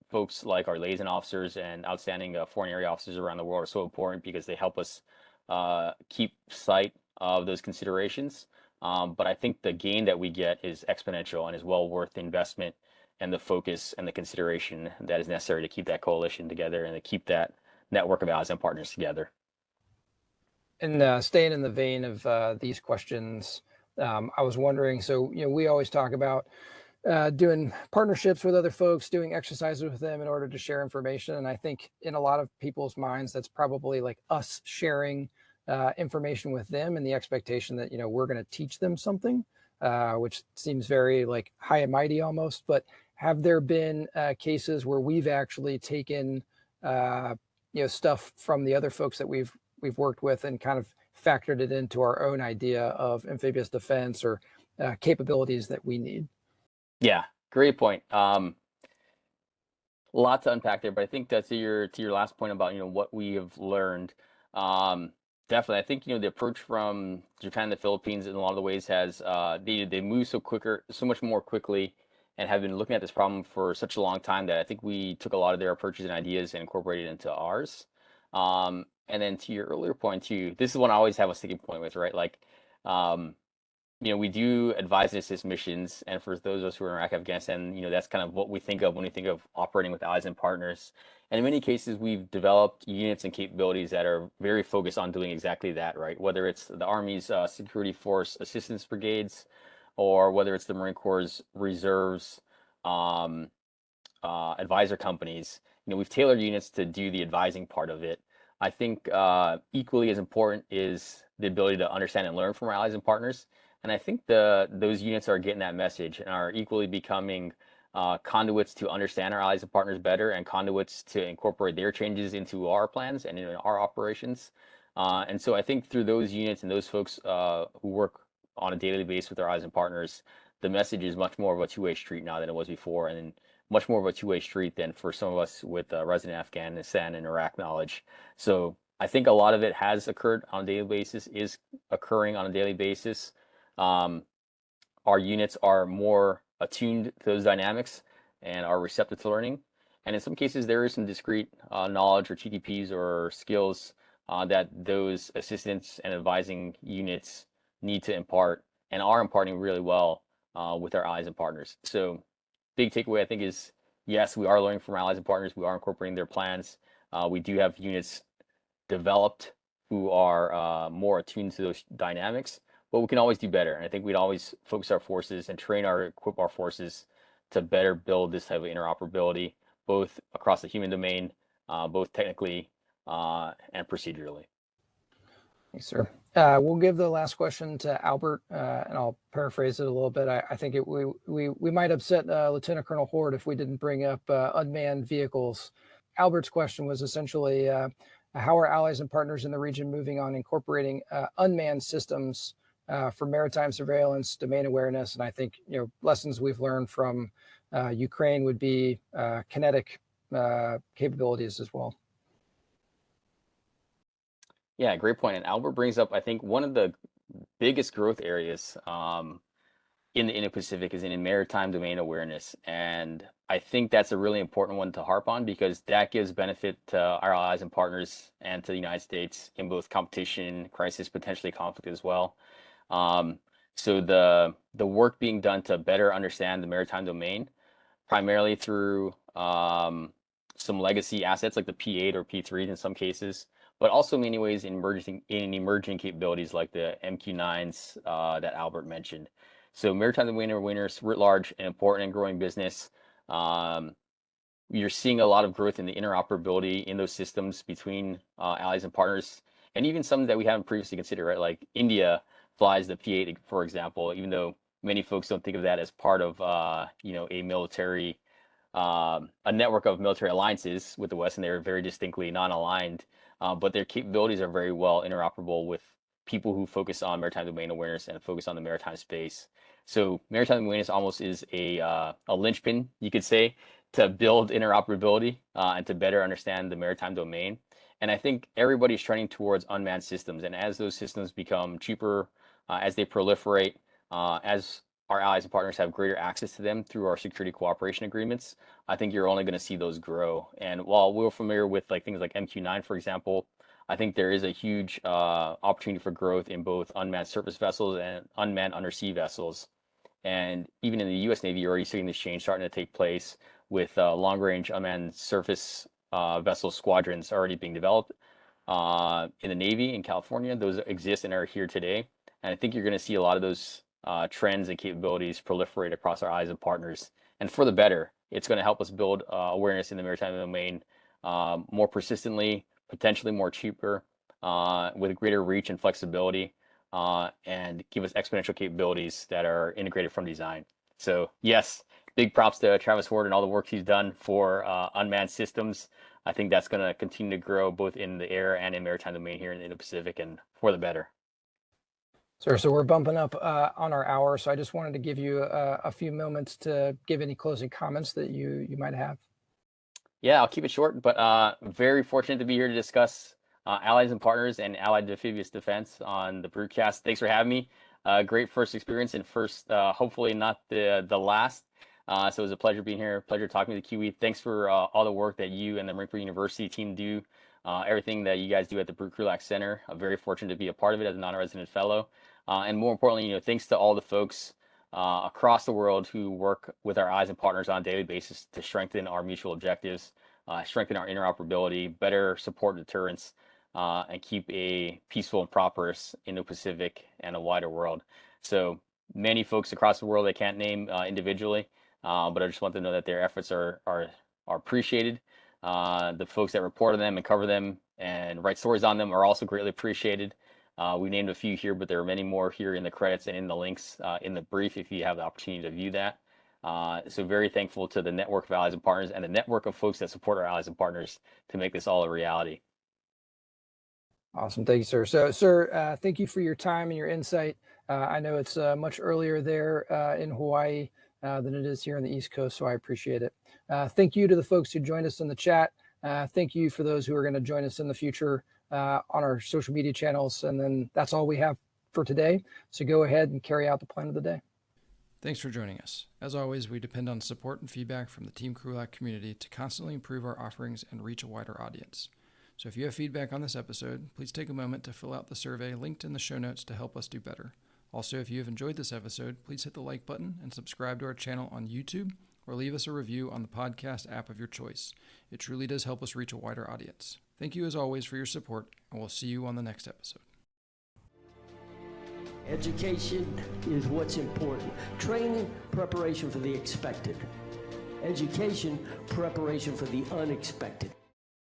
folks like our liaison officers and outstanding foreign area officers around the world are so important because they help us keep sight of those considerations. But I think the gain that we get is exponential and is well worth the investment and the focus and the consideration that is necessary to keep that coalition together and to keep that network of allies and partners together. And staying in the vein of these questions, I was wondering, so, we always talk about doing partnerships with other folks, doing exercises with them in order to share information. And I think in a lot of people's minds, that's probably like us sharing information with them and the expectation that, we're going to teach them something, which seems very like high and mighty almost. But have there been cases where we've actually taken, stuff from the other folks that we've worked with and kind of factored it into our own idea of amphibious defense or capabilities that we need? Yeah, great point. A lot to unpack there, but I think that's to your last point about what we have learned. Definitely, I think the approach from Japan and the Philippines in a lot of the ways has they move so much more quickly, and have been looking at this problem for such a long time that I think we took a lot of their approaches and ideas and incorporated into ours. And then to your earlier point too, this is one I always have a sticking point with, right? Like, we do advise and assist missions, and for those of us who are in Iraq, Afghanistan, that's kind of what we think of when we think of operating with allies and partners. And in many cases, we've developed units and capabilities that are very focused on doing exactly that, right? Whether it's the Army's Security Force Assistance Brigades, or whether it's the Marine Corps' reserves advisor companies, we've tailored units to do the advising part of it. I think equally as important is the ability to understand and learn from our allies and partners. And I think those units are getting that message and are equally becoming conduits to understand our allies and partners better, and conduits to incorporate their changes into our plans and in our operations. And so I think through those units and those folks who work on a daily basis with our allies and partners, the message is much more of a two-way street now than it was before, and much more of a two-way street than for some of us with resident Afghanistan and Iraq knowledge. So I think a lot of it has occurred on a daily basis, is occurring on a daily basis. Our units are more attuned to those dynamics and are receptive to learning. And in some cases, there is some discrete knowledge or TTPs or skills that those assistance and advising units need to impart and are imparting really well with our allies and partners. So big takeaway, I think, is yes, we are learning from our allies and partners. We are incorporating their plans. We do have units developed who are more attuned to those dynamics, but we can always do better. And I think we'd always focus our forces and equip our forces to better build this type of interoperability, both across the human domain, both technically and procedurally. Thanks, sir. We'll give the last question to Albert, and I'll paraphrase it a little bit. I think we might upset Lieutenant Colonel Horde if we didn't bring up unmanned vehicles. Albert's question was essentially, how are allies and partners in the region moving on incorporating unmanned systems for maritime surveillance, domain awareness? And I think lessons we've learned from Ukraine would be kinetic capabilities as well. Yeah, great point. And Albert brings up, I think, one of the biggest growth areas in the Indo-Pacific is in maritime domain awareness. And I think that's a really important one to harp on, because that gives benefit to our allies and partners and to the United States in both competition, crisis, potentially conflict as well. So the work being done to better understand the maritime domain, primarily through some legacy assets like the P8 or P3s in some cases, but also in many ways in emerging capabilities like the MQ9s that Albert mentioned. So maritime domain awareness writ large, an important and growing business. You're seeing a lot of growth in the interoperability in those systems between allies and partners, and even some that we haven't previously considered, right? Like India flies the P8, for example, even though many folks don't think of that as part of a military, a network of military alliances with the West, and they're very distinctly non-aligned. But their capabilities are very well interoperable with people who focus on maritime domain awareness and focus on the maritime space. So maritime awareness almost is a linchpin, you could say, to build interoperability and to better understand the maritime domain. And I think everybody's trending towards unmanned systems. And as those systems become cheaper, as they proliferate, as our allies and partners have greater access to them through our security cooperation agreements, I think you're only going to see those grow. And while we're familiar with like things like MQ-9, for example, I think there is a huge opportunity for growth in both unmanned surface vessels and unmanned undersea vessels. And even in the U.S. Navy, you're already seeing this change starting to take place with long-range unmanned surface vessel squadrons already being developed in the Navy in California. Those exist and are here today. And I think you're going to see a lot of those trends and capabilities proliferate across our allies and partners. And for the better, it's going to help us build awareness in the maritime domain more persistently, potentially more cheaper, with greater reach and flexibility, and give us exponential capabilities that are integrated from design. So yes, big props to Travis Ward and all the work he's done for unmanned systems. I think that's going to continue to grow both in the air and in maritime domain here in the Indo-Pacific, and for the better. Sir, so we're bumping up on our hour, so I just wanted to give you a few moments to give any closing comments that you might have. Yeah, I'll keep it short, but very fortunate to be here to discuss allies and partners and allied amphibious defense on the Broadcast. Thanks for having me. Great first experience, and first, hopefully not the last. So it was a pleasure being here. Pleasure talking to the Kiwi. Thanks for all the work that you and the Marine Corps University team do. Everything that you guys do at the Krulak Center. I'm very fortunate to be a part of it as a non-resident fellow. And more importantly, thanks to all the folks across the world who work with our allies and partners on a daily basis to strengthen our mutual objectives, strengthen our interoperability, better support deterrence, and keep a peaceful and prosperous Indo-Pacific and a wider world. So many folks across the world I can't name individually, but I just want them to know that their efforts are appreciated. The folks that report on them and cover them and write stories on them are also greatly appreciated. We named a few here, but there are many more here in the credits and in the links in the brief if you have the opportunity to view that. So very thankful to the network of allies and partners and the network of folks that support our allies and partners to make this all a reality. Awesome. Thank you, sir. So, sir, thank you for your time and your insight. I know it's much earlier there in Hawaii than it is here on the East Coast, so I appreciate it. Thank you to the folks who joined us in the chat. Thank you for those who are going to join us in the future on our social media channels. And then that's all we have for today. So go ahead and carry out the plan of the day. Thanks for joining us. As always, we depend on support and feedback from the Team Krulak community to constantly improve our offerings and reach a wider audience. So if you have feedback on this episode, please take a moment to fill out the survey linked in the show notes to help us do better. Also, if you have enjoyed this episode, please hit the like button and subscribe to our channel on YouTube, or leave us a review on the podcast app of your choice. It truly does help us reach a wider audience. Thank you as always for your support, and we'll see you on the next episode. Education is what's important. Training, preparation for the expected. Education, preparation for the unexpected.